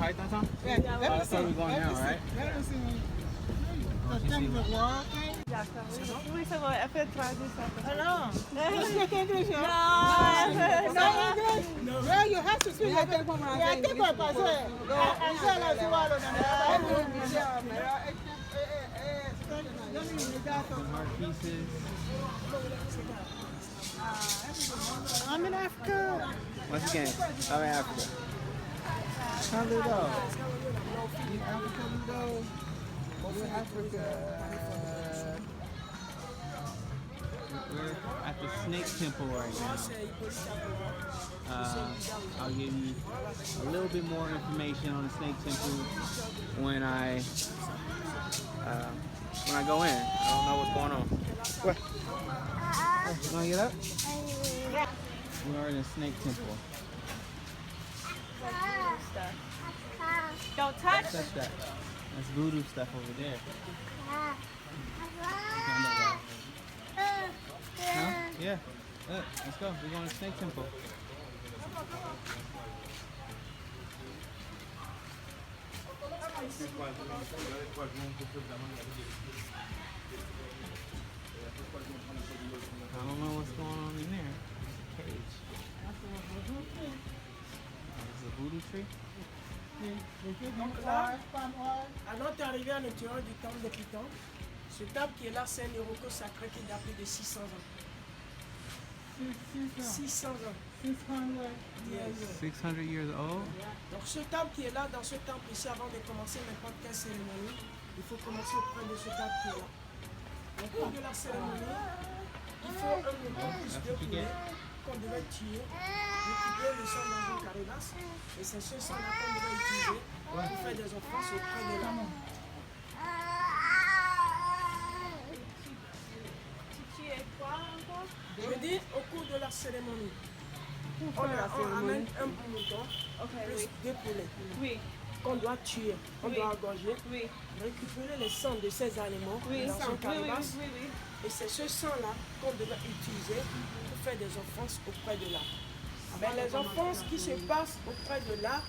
Python Tom? Yeah, Oh, that's where we're going now, right? Let me see. Oh, she see what? Oui, ça va. Elle fait traduire ça. Hello. You speak English, huh? No, No, well, you have to speak like that. Yeah, I think what I say. I say like you are Some hard pieces. I'm in Africa. Once again, I'm in Africa. Hello, In Africa, we go. In Africa. We're at the Snake Temple right now. I'll give you a little bit more information on the Snake Temple when I go in. I don't know what's going on. What? You wanna get up? We are in the Snake Temple. Don't touch. Touch that. That's voodoo stuff over there. Huh? Yeah. Look, let's go. We're going to the Snake Temple. I don't know what's going on in there. Cage. Is it a voodoo tree? Donc là, alors tu es arrivé à l'intérieur du temple de Python. Ce temple qui est là, c'est un Iroko sacré qui date de 600 ans. 600 ans. 600 years old? Donc ce temple qui est là, dans ce temple ici, avant de commencer n'importe quelle cérémonie, il faut commencer auprès de ce temple qui est là. Au cours de la cérémonie, il faut un moment qui se déroule qu'on devait tuer, récupérer le sang dans une carabasse, et c'est ce sang-là qu'on devait utiliser pour faire des offranses auprès de l'homme. Je dis au cours de la cérémonie, on amène un mouton, plus deux poulets, qu'on doit tuer, on doit engorger, récupérer le sang de ces animaux dans une carabasse, et c'est ce sang-là qu'on devait utiliser pour faire des offranses auprès de l'art. Mais les offranses qui se passent auprès de l'art,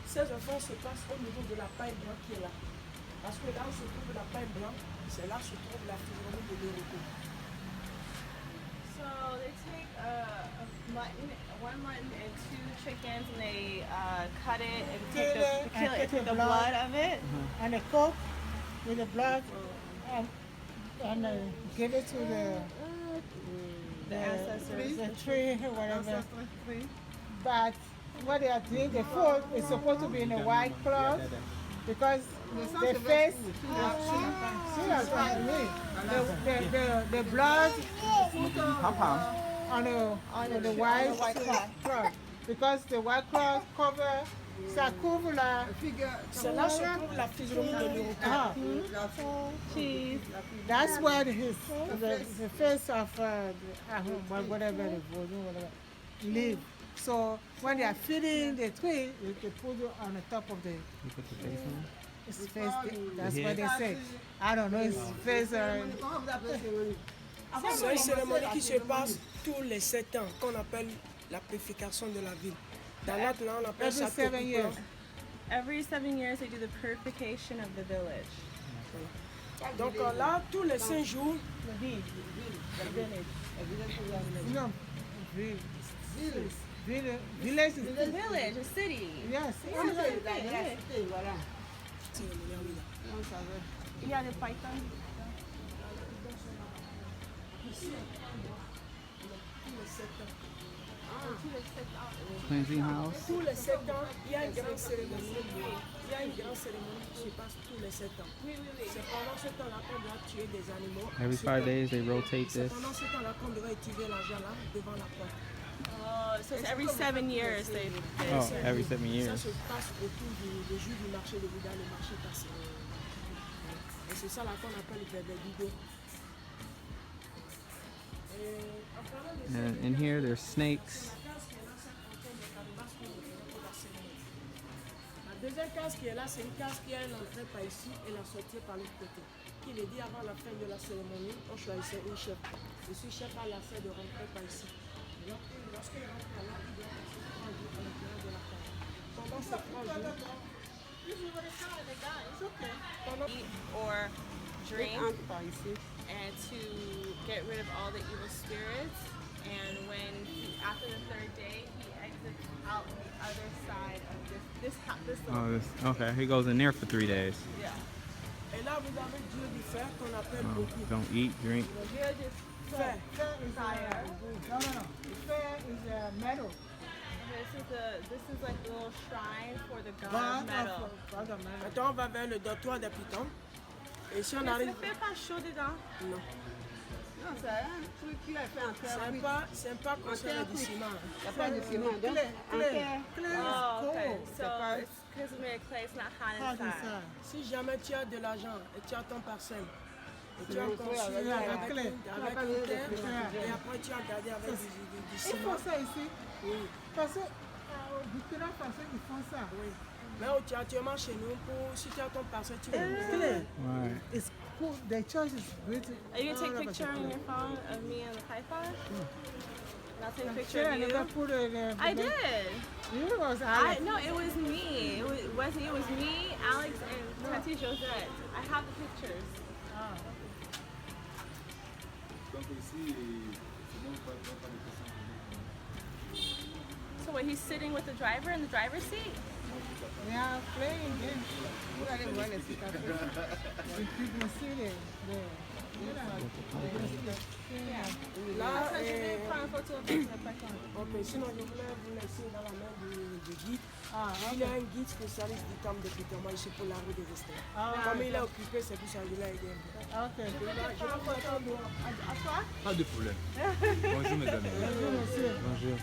ces offranses se passent au niveau de la paille blanche qui est là. Parce que là où se trouve la paille blanche, c'est là où se trouve la physionomie de l'Iroko. So they take one mutton and two chickens, and they cut it and take the blood of it. And the cook with the blood and give it to The ancestors. the tree or whatever. But what they are doing, the food is supposed to be in a white cloth because the face, the blood on the white cloth. Because the white cloth cover, ça couvre la figure. C'est là où se trouve la physionomie de l'Iroko. That's where the face of whatever the voodoo, whatever, live. So when they are feeding the tree, they put it on the top of the. You put the face on? His face, that's what they say. I don't know his face. C'est une cérémonie qui se passe tous les 7 ans, qu'on appelle la purification de la ville. Dans notre langue, on appelle ça Every 7 years. Every 7 years, they do the purification of the village. Donc là, tous les 5 jours, No, village is The village, a city. yes. Il y a des pythons. Cleansing house? tous les 7 ans, il y a une grande cérémonie. Il y a une grande cérémonie qui se passe tous les 7 ans. C'est pendant ce temps-là qu'on doit tuer des animaux. Every 5 days they rotate C'est this. pendant ce temps-là qu'on doit utiliser l'argent là devant la porte. So it's every 7 years they. Oh, every 7 Ça years. se passe autour du jour du marché de Bouddha, le marché passé. Et c'est ça là qu'on appelle le Bébé. And in here there's snakes. La deuxième case qui est là, c'est une case qui a l'entrée par ici et la sortie par l'autre côté. Qui le dit avant la fin de la cérémonie, on choisissait un chef. Et ce chef a l'affaire de rentrer par ici. Lorsqu'il rentre par là, il doit passer 3 jours à l'intérieur de la case. Pendant ces 3 jours, This is what they call it, the guy. It's okay. Eat or drink, and to get rid of all the evil spirits. And after the third day, he exits out the other side of this Oh, little. this, okay. He goes in there for 3 days. Yeah. Et là, vous avez Dieu du fer qu'on appelle Oh, beaucoup. don't eat, drink. You're just Fair is fire. no. Fair is metal. This is like a little shrine for the god God of metal. God of metal. Maintenant, on va vers le dortoir des pitons. Et si on Mais ça arrive... ne fait pas chaud dedans. Non. Non, c'est un truc qu'il a fait en terre cuite. C'est pas construit du ciment. Il n'y a pas de ciment. Donc, Clay, en clay, terre. clay Oh, is okay. cold. So it's because we made clay, it's not hot Hot inside. inside. Si jamais tu as de l'argent et tu as ton parcelle, et tu as Oui, construit avec avec la clé. une terre, clé. et après tu as gardé avec du Ils ciment. font ça ici. Oui. Parce que au Burkina Faso, ils font ça. Oui. Mais actuellement chez nous, si tu as ton parcelle, tu Clay. Right. It's cool. The church is beautiful. Are you gonna take a picture on your phone of me and the python? And I'll take a picture of you. I did. You was Alex. No, it was me. It was me, Alex, and Tati Josette. I have the pictures. So what, he's sitting with the driver in the driver's seat? They are playing games. Look at them running. You can see them there. You know, Là, Je vais prendre une photo avec le python. ok, sinon je voulais vous laisser dans la main du guide. Ah, Il est un guide spécialiste du temple de Python. Moi, je suis pour la rue des Estés. Ah, Comme il est occupé, c'est pour ça que je l'ai aidé un peu. ok. À toi? Pas de problème. Bonjour mesdames. Bonjour, monsieur. Bonjour.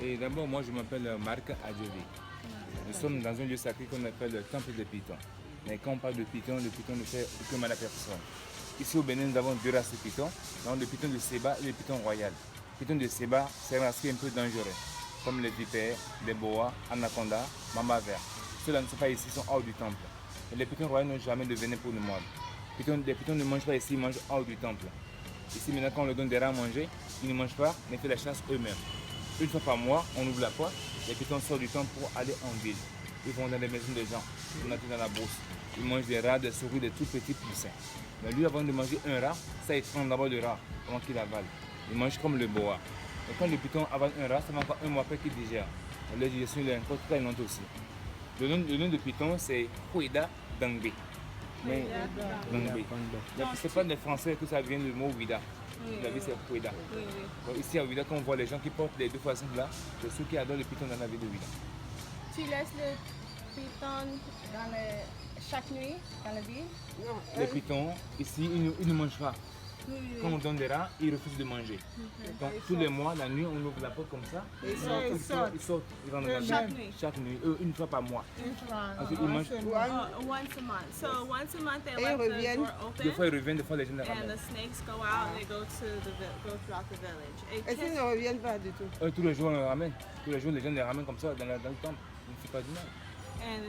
Et d'abord, moi je m'appelle Marc Adjovi. Nous sommes dans un lieu sacré qu'on appelle le temple de Python. Mais quand on parle de Python, le Python ne fait aucun mal à personne. Ici au Bénin, nous avons deux races de Python. Donc le Python de Séba et le Python royal. Le Python de Séba, c'est un race qui est un peu dangereux, comme les vipères, les boas, anaconda, mamba vert. Ceux-là ne sont pas ici, ils sont hors du temple. Et les Pythons royaux n'ont jamais de venin pour nous mordre. Les Pythons ne mangent pas ici, ils mangent hors du temple. Ici maintenant, quand on leur donne des rats à manger, ils ne mangent pas, mais ils font la chasse eux-mêmes. Une fois par mois, on ouvre la porte, les Pythons sortent du temple pour aller en ville. Ils vont dans les maisons des gens, ils sont dans la bourse. Ils mangent des rats, des souris, des tout petits poussins. Mais lui, avant de manger un rat, ça il prend d'abord le rat avant qu'il avale. Il mange comme le boa. Et quand le Python avale un rat, ça va encore un mois après qu'il digère. La digestion est encore très lente aussi. Le nom de Python, c'est Huida Dangbe. Mais Dangbe. C'est pas des Français que ça vient du mot Huida. La vie c'est Huida. Oui, oui. Donc ici à Huida, quand on voit les gens qui portent les deux façons là, c'est ceux qui adorent le Python dans la ville de Huida. Tu laisses le python chaque nuit dans la ville? Non, Les Pythons, ici, ils ne mangent pas. Quand on donne des rats, ils refusent de manger. Donc tous les mois, la nuit, on ouvre la porte comme ça. Ils sortent. Ils sortent, ils rentrent dans la Chaque maison. nuit. Chaque nuit, une fois par mois. Ensuite, ils mangent. Once a month. So once a month they Et let the reviennent. door Des fois, open ils reviennent, des fois, les gens les and ramènent. the snakes go out and they go throughout the village. et s'ils ne reviennent pas du tout. Tous les jours, on les ramène. Tous les jours, les gens les ramènent comme ça dans le temple. Ils ne font pas du mal. And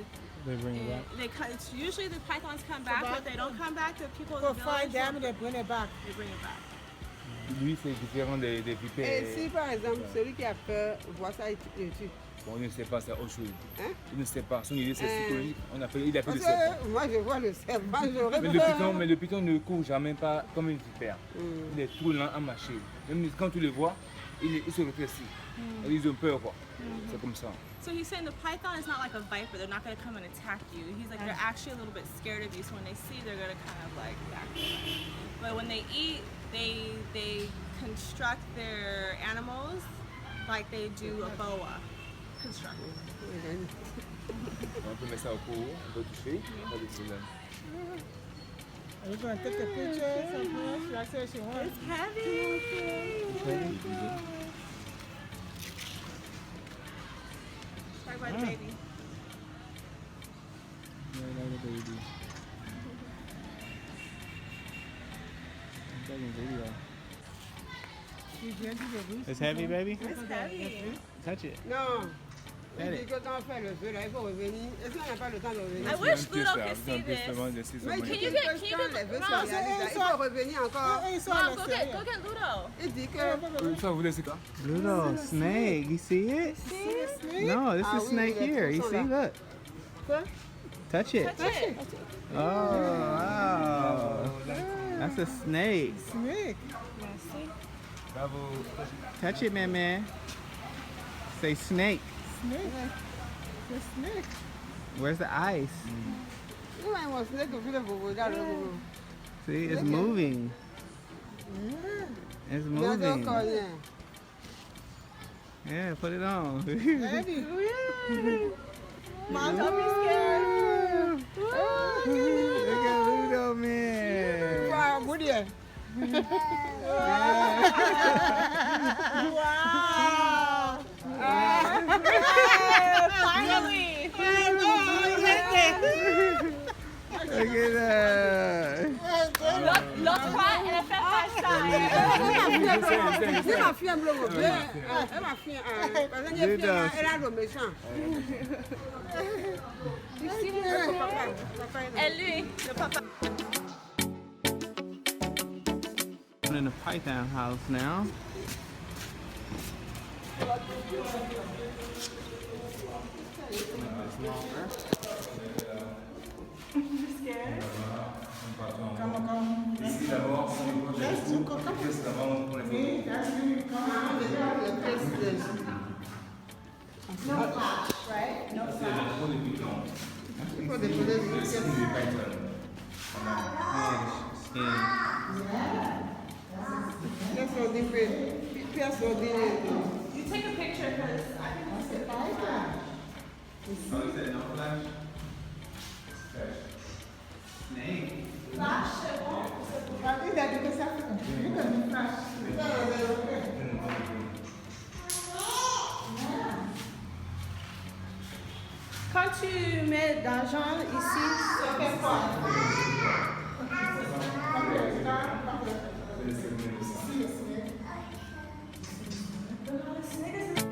They bring it back. it's usually the pythons come back, but they don't come back. The people in Go the find village them and they bring it back. they bring it back. Lui, c'est différent des vipères. Et si par exemple, celui qui a peur voit ça, il tue. Bon, il ne sait pas, c'est autre chose. Hein? Il ne sait pas. Son idée, c'est psychologique. Il appelle Parce le serpent. que moi je vois le serpent, j'aurais peur. Mais le python ne court jamais pas comme une vipère. Il est tout lent à marcher. Même quand tu le vois, il se rétrécit. Ils ont peur, quoi. C'est comme ça. So he's saying the python is not like a viper. They're not going to come and attack you. He's like they're actually a little bit scared of you. So when they see, they're going to kind of like back away. But when they eat, they construct their animals like they do a boa construct. On peut mettre ça au pot, on peut toucher, pas de problème. Are you going to take a picture? Something? I said she wants. It's heavy. Sorry about the baby. Yeah, like a baby. I'm taking video. She's going to the beach. It's heavy, baby? It's heavy. Touch it. Non, Il dit que quand on fait le feu, là, il faut revenir. Est-ce qu'on n'a pas le temps de revenir? I wish Ludo could see this. Mais Can you get les vœux Mom, sont réalisés, il faut revenir encore. Ils sont à Mom, go l'extérieur. get Ludo. Il dit que... Ça, vous laissez quoi? Ludo, snake. You see it? No, this is snake here. You see? Look. Touch it. Touch it. Oh, wow. That's a snake. Snake. Bravo. Touch it, man. Say snake. Snake. The snake. Where's the ice? Nous, on va se dire que vous regardez. See, it's moving. It's moving. Yeah, put it on. Ready? Mom, don't be scared. Look at Ludo, man. Wow, good year. Wow. Finally. Look at that. L'autre fois, elle a fait pas ça. C'est ma fille, elle m'a fait elle a le méchant. Et lui, le papa. I'm in the python house now. Ici d'abord, c'est les pièces d'avant pour les photos. You take a picture because I think it's a python. Oh, you said no flash? Snake. I think that because you can be flash. Quand tu mets d'argent ici, ça fait quoi? Snake.